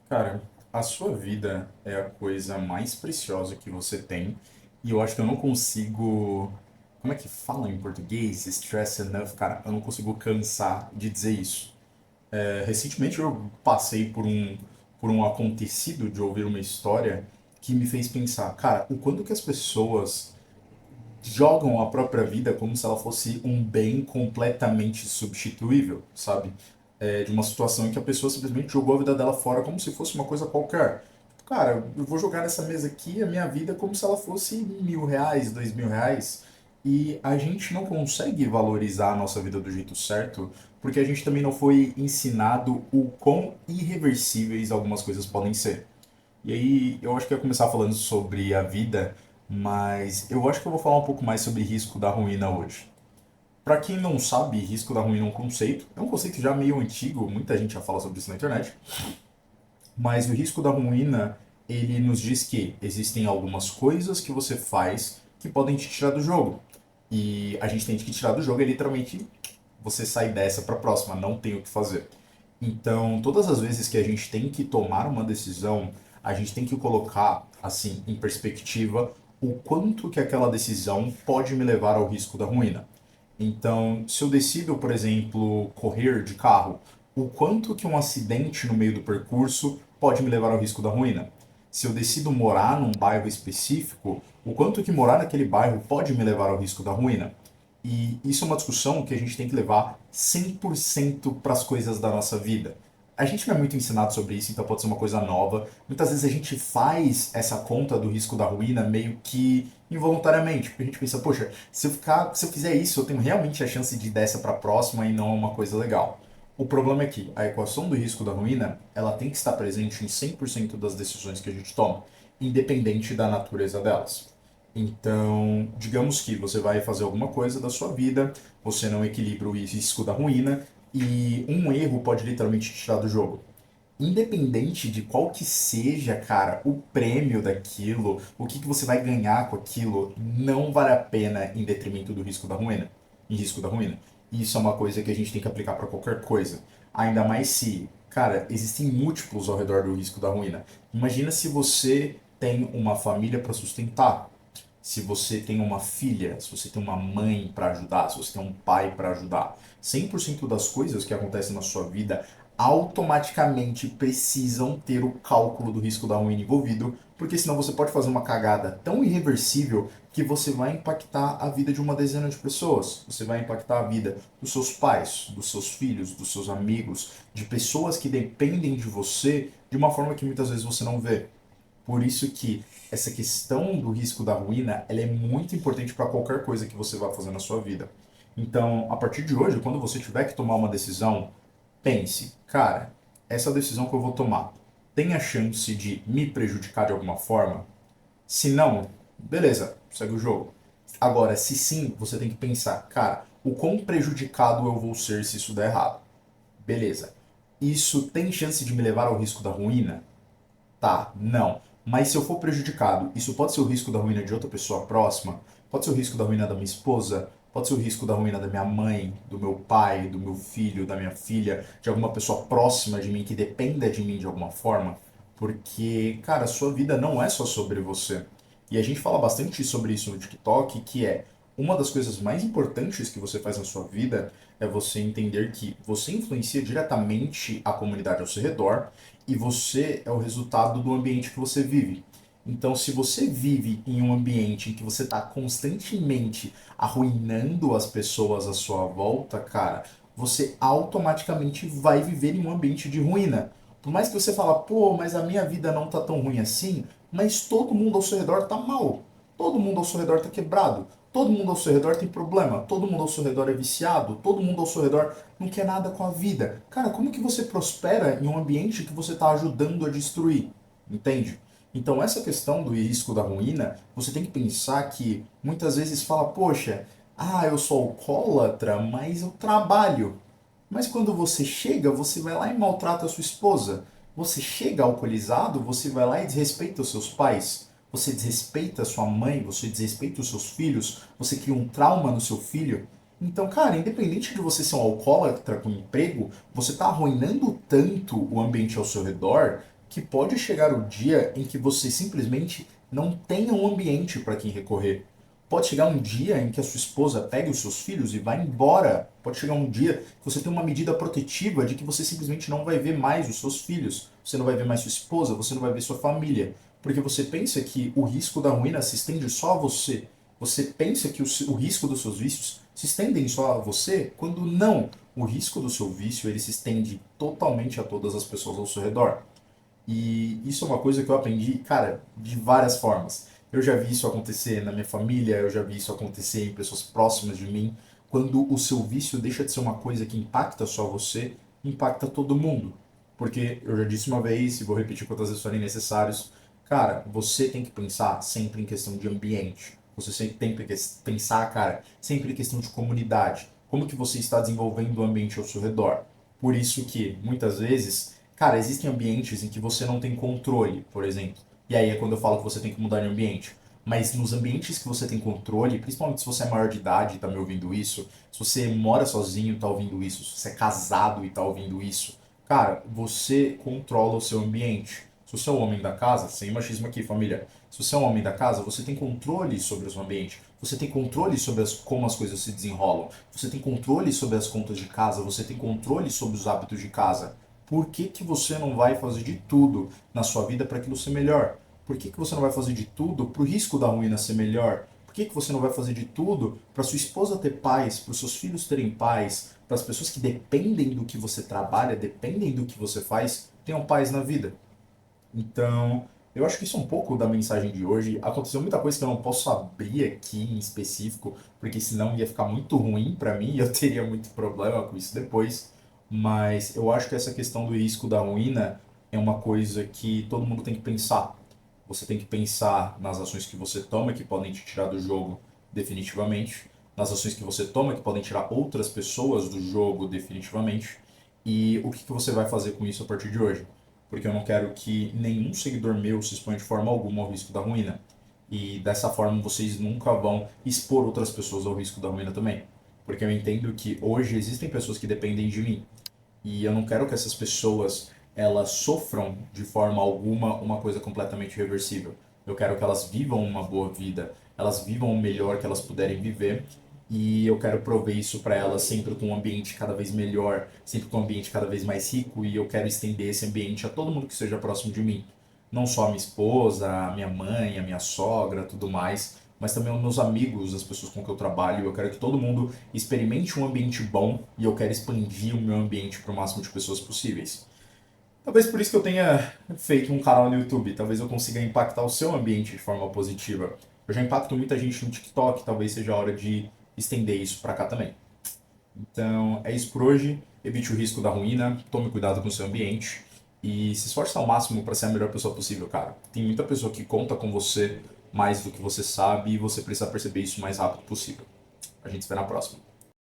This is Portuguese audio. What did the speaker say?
Cara, a sua vida é a coisa mais preciosa que você tem, e eu acho que eu não consigo. Como é que fala em português? Stress enough, cara, eu não consigo cansar de dizer isso. Recentemente eu passei por um acontecido de ouvir uma história que me fez pensar, cara, o quanto que as pessoas jogam a própria vida como se ela fosse um bem completamente substituível, sabe? De uma situação em que a pessoa simplesmente jogou a vida dela fora como se fosse uma coisa qualquer. Cara, eu vou jogar nessa mesa aqui a minha vida como se ela fosse R$ 1.000, R$ 2.000. E a gente não consegue valorizar a nossa vida do jeito certo, porque a gente também não foi ensinado o quão irreversíveis algumas coisas podem ser. E aí, eu acho que eu ia começar falando sobre a vida, mas eu acho que eu vou falar um pouco mais sobre risco da ruína hoje. Para quem não sabe, risco da ruína é um conceito já meio antigo, muita gente já fala sobre isso na internet, mas o risco da ruína, ele nos diz que existem algumas coisas que você faz que podem te tirar do jogo. E a gente tem que tirar do jogo é literalmente você sair dessa para a próxima, não tem o que fazer. Então, todas as vezes que a gente tem que tomar uma decisão, a gente tem que colocar, assim, em perspectiva, o quanto que aquela decisão pode me levar ao risco da ruína. Então, se eu decido, por exemplo, correr de carro, o quanto que um acidente no meio do percurso pode me levar ao risco da ruína? Se eu decido morar num bairro específico, o quanto que morar naquele bairro pode me levar ao risco da ruína? E isso é uma discussão que a gente tem que levar 100% para as coisas da nossa vida. A gente não é muito ensinado sobre isso, então pode ser uma coisa nova. Muitas vezes a gente faz essa conta do risco da ruína meio que involuntariamente, porque a gente pensa, poxa, se eu fizer isso, eu tenho realmente a chance de ir dessa para a próxima e não é uma coisa legal. O problema é que a equação do risco da ruína, ela tem que estar presente em 100% das decisões que a gente toma, independente da natureza delas. Então, digamos que você vai fazer alguma coisa da sua vida, você não equilibra o risco da ruína e um erro pode literalmente te tirar do jogo. Independente de qual que seja, cara, o prêmio daquilo, o que você vai ganhar com aquilo, não vale a pena em detrimento do risco da ruína. Em risco da ruína. Isso é uma coisa que a gente tem que aplicar para qualquer coisa. Ainda mais se, cara, existem múltiplos ao redor do risco da ruína. Imagina se você tem uma família para sustentar, se você tem uma filha, se você tem uma mãe para ajudar, se você tem um pai para ajudar. 100% das coisas que acontecem na sua vida automaticamente precisam ter o cálculo do risco da ruína envolvido, porque senão você pode fazer uma cagada tão irreversível que você vai impactar a vida de uma dezena de pessoas. Você vai impactar a vida dos seus pais, dos seus filhos, dos seus amigos, de pessoas que dependem de você de uma forma que muitas vezes você não vê. Por isso que essa questão do risco da ruína, ela é muito importante para qualquer coisa que você vá fazer na sua vida. Então, a partir de hoje, quando você tiver que tomar uma decisão, pense, cara, essa decisão que eu vou tomar tem a chance de me prejudicar de alguma forma? Se não, beleza, segue o jogo. Agora, se sim, você tem que pensar, cara, o quão prejudicado eu vou ser se isso der errado? Beleza. Isso tem chance de me levar ao risco da ruína? Tá, não. Mas se eu for prejudicado, isso pode ser o risco da ruína de outra pessoa próxima? Pode ser o risco da ruína da minha esposa? Pode ser o risco da ruína da minha mãe, do meu pai, do meu filho, da minha filha, de alguma pessoa próxima de mim que dependa de mim de alguma forma? Porque, cara, a sua vida não é só sobre você. E a gente fala bastante sobre isso no TikTok, que é uma das coisas mais importantes que você faz na sua vida é você entender que você influencia diretamente a comunidade ao seu redor e você é o resultado do ambiente que você vive. Então, se você vive em um ambiente em que você está constantemente arruinando as pessoas à sua volta, cara, você automaticamente vai viver em um ambiente de ruína. Por mais que você fala, pô, mas a minha vida não tá tão ruim assim, mas todo mundo ao seu redor tá mal. Todo mundo ao seu redor tá quebrado. Todo mundo ao seu redor tem problema. Todo mundo ao seu redor é viciado. Todo mundo ao seu redor não quer nada com a vida. Cara, como que você prospera em um ambiente que você está ajudando a destruir? Entende? Então, essa questão do risco da ruína, você tem que pensar que muitas vezes fala, poxa, eu sou alcoólatra, mas eu trabalho. Mas quando você chega, você vai lá e maltrata a sua esposa. Você chega alcoolizado, você vai lá e desrespeita os seus pais. Você desrespeita a sua mãe, você desrespeita os seus filhos, você cria um trauma no seu filho. Então, cara, independente de você ser um alcoólatra com emprego, você está arruinando tanto o ambiente ao seu redor que pode chegar o dia em que você simplesmente não tenha um ambiente para quem recorrer. Pode chegar um dia em que a sua esposa pegue os seus filhos e vá embora. Pode chegar um dia que você tem uma medida protetiva de que você simplesmente não vai ver mais os seus filhos, você não vai ver mais sua esposa, você não vai ver sua família. Porque você pensa que o risco da ruína se estende só a você. Você pensa que o risco dos seus vícios se estendem só a você, quando não. O risco do seu vício ele se estende totalmente a todas as pessoas ao seu redor. E isso é uma coisa que eu aprendi, cara, de várias formas. Eu já vi isso acontecer na minha família, eu já vi isso acontecer em pessoas próximas de mim. Quando o seu vício deixa de ser uma coisa que impacta só você, impacta todo mundo. Porque eu já disse uma vez, e vou repetir quantas vezes forem necessários, cara, você tem que pensar sempre em questão de ambiente. Você sempre tem que pensar, cara, sempre em questão de comunidade. Como que você está desenvolvendo o ambiente ao seu redor? Por isso que, muitas vezes, cara, existem ambientes em que você não tem controle, por exemplo. E aí é quando eu falo que você tem que mudar de ambiente. Mas nos ambientes que você tem controle, principalmente se você é maior de idade e tá me ouvindo isso, se você mora sozinho e tá ouvindo isso, se você é casado e tá ouvindo isso, cara, você controla o seu ambiente. Se você é o homem da casa, sem machismo aqui, família. Se você é um homem da casa, você tem controle sobre o seu ambiente. Você tem controle sobre como as coisas se desenrolam. Você tem controle sobre as contas de casa. Você tem controle sobre os hábitos de casa. Por que que você não vai fazer de tudo na sua vida para aquilo ser melhor? Por que que você não vai fazer de tudo para o risco da ruína ser melhor? Por que que você não vai fazer de tudo para sua esposa ter paz, para os seus filhos terem paz, para as pessoas que dependem do que você trabalha, dependem do que você faz, tenham paz na vida? Então, eu acho que isso é um pouco da mensagem de hoje. Aconteceu muita coisa que eu não posso abrir aqui em específico, porque senão ia ficar muito ruim para mim e eu teria muito problema com isso depois. Mas eu acho que essa questão do risco da ruína é uma coisa que todo mundo tem que pensar. Você tem que pensar nas ações que você toma que podem te tirar do jogo definitivamente, nas ações que você toma que podem tirar outras pessoas do jogo definitivamente, e o que que você vai fazer com isso a partir de hoje. Porque eu não quero que nenhum seguidor meu se exponha de forma alguma ao risco da ruína. E dessa forma vocês nunca vão expor outras pessoas ao risco da ruína também. Porque eu entendo que hoje existem pessoas que dependem de mim. E eu não quero que essas pessoas elas sofram de forma alguma uma coisa completamente irreversível. Eu quero que elas vivam uma boa vida, elas vivam o melhor que elas puderem viver. E eu quero prover isso para elas sempre com um ambiente cada vez melhor, sempre com um ambiente cada vez mais rico. E eu quero estender esse ambiente a todo mundo que esteja próximo de mim. Não só a minha esposa, a minha mãe, a minha sogra, tudo mais, mas também os meus amigos, as pessoas com que eu trabalho. Eu quero que todo mundo experimente um ambiente bom e eu quero expandir o meu ambiente para o máximo de pessoas possíveis. Talvez por isso que eu tenha feito um canal no YouTube. Talvez eu consiga impactar o seu ambiente de forma positiva. Eu já impacto muita gente no TikTok, talvez seja a hora de estender isso para cá também. Então é isso por hoje. Evite o risco da ruína, tome cuidado com o seu ambiente e se esforce ao máximo para ser a melhor pessoa possível, cara. Tem muita pessoa que conta com você mais do que você sabe e você precisa perceber isso o mais rápido possível. A gente se vê na próxima.